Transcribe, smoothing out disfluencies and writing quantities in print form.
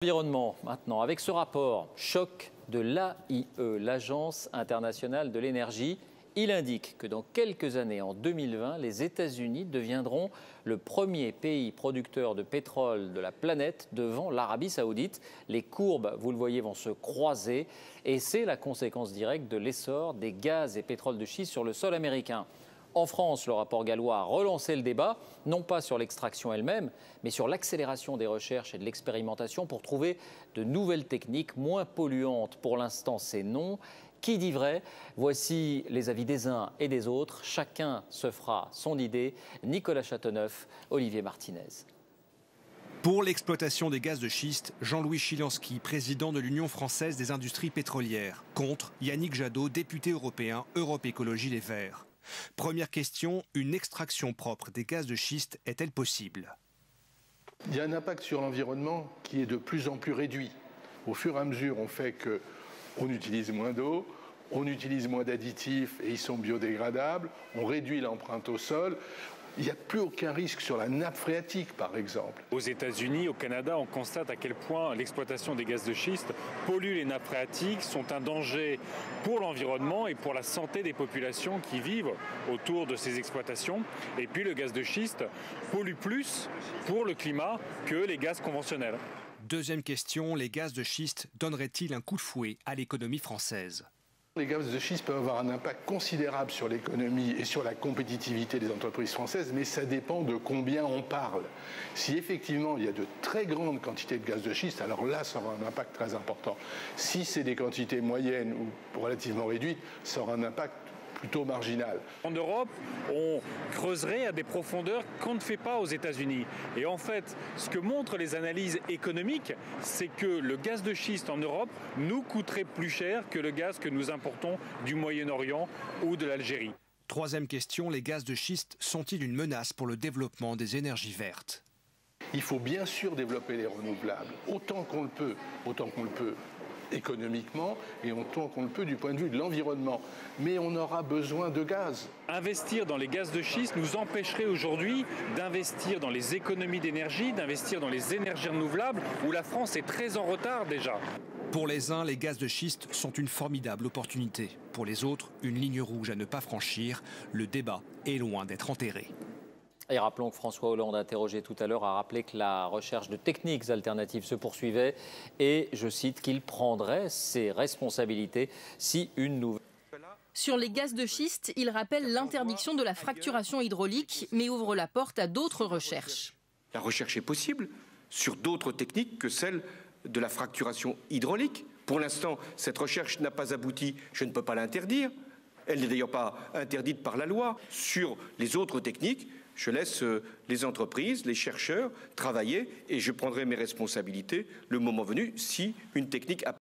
Environnement maintenant, avec ce rapport choc de l'AIE, l'Agence internationale de l'énergie. Il indique que dans quelques années, en 2020, les États-Unis deviendront le premier pays producteur de pétrole de la planète devant l'Arabie saoudite. Les courbes, vous le voyez, vont se croiser et c'est la conséquence directe de l'essor des gaz et pétroles de schiste sur le sol américain. En France, le rapport gallois a relancé le débat, non pas sur l'extraction elle-même, mais sur l'accélération des recherches et de l'expérimentation pour trouver de nouvelles techniques moins polluantes. Pour l'instant, c'est non. Qui dit vrai? Voici les avis des uns et des autres. Chacun se fera son idée. Nicolas Châteauneuf, Olivier Martinez. Pour l'exploitation des gaz de schiste, Jean-Louis Chilansky, président de l'Union française des industries pétrolières. Contre, Yannick Jadot, député européen, Europe Écologie Les Verts. Première question, une extraction propre des gaz de schiste est-elle possible? Il y a un impact sur l'environnement qui est de plus en plus réduit. Au fur et à mesure, on fait qu'on utilise moins d'eau, on utilise moins d'additifs et ils sont biodégradables, on réduit l'empreinte au sol. Il n'y a plus aucun risque sur la nappe phréatique, par exemple. Aux États-Unis, au Canada, on constate à quel point l'exploitation des gaz de schiste pollue les nappes phréatiques, sont un danger pour l'environnement et pour la santé des populations qui vivent autour de ces exploitations. Et puis le gaz de schiste pollue plus pour le climat que les gaz conventionnels. Deuxième question, les gaz de schiste donneraient-ils un coup de fouet à l'économie française? Les gaz de schiste peuvent avoir un impact considérable sur l'économie et sur la compétitivité des entreprises françaises, mais ça dépend de combien on parle. Si effectivement il y a de très grandes quantités de gaz de schiste, alors là ça aura un impact très important. Si c'est des quantités moyennes ou relativement réduites, ça aura un impact plutôt marginal. En Europe, on creuserait à des profondeurs qu'on ne fait pas aux États-Unis. Et en fait, ce que montrent les analyses économiques, c'est que le gaz de schiste en Europe nous coûterait plus cher que le gaz que nous importons du Moyen-Orient ou de l'Algérie. Troisième question, les gaz de schiste sont-ils une menace pour le développement des énergies vertes? Il faut bien sûr développer les renouvelables, autant qu'on le peut économiquement et autant qu'on le peut du point de vue de l'environnement. Mais on aura besoin de gaz. Investir dans les gaz de schiste nous empêcherait aujourd'hui d'investir dans les économies d'énergie, d'investir dans les énergies renouvelables, où la France est très en retard déjà. Pour les uns, les gaz de schiste sont une formidable opportunité. Pour les autres, une ligne rouge à ne pas franchir. Le débat est loin d'être enterré. Et rappelons que François Hollande, interrogé tout à l'heure, a rappelé que la recherche de techniques alternatives se poursuivait et, je cite, qu'il prendrait ses responsabilités si une nouvelle... Sur les gaz de schiste, il rappelle l'interdiction de la fracturation hydraulique, mais ouvre la porte à d'autres recherches. La recherche est possible sur d'autres techniques que celle de la fracturation hydraulique. Pour l'instant, cette recherche n'a pas abouti, je ne peux pas l'interdire. Elle n'est d'ailleurs pas interdite par la loi. Sur les autres techniques, je laisse les entreprises, les chercheurs travailler et je prendrai mes responsabilités le moment venu si une technique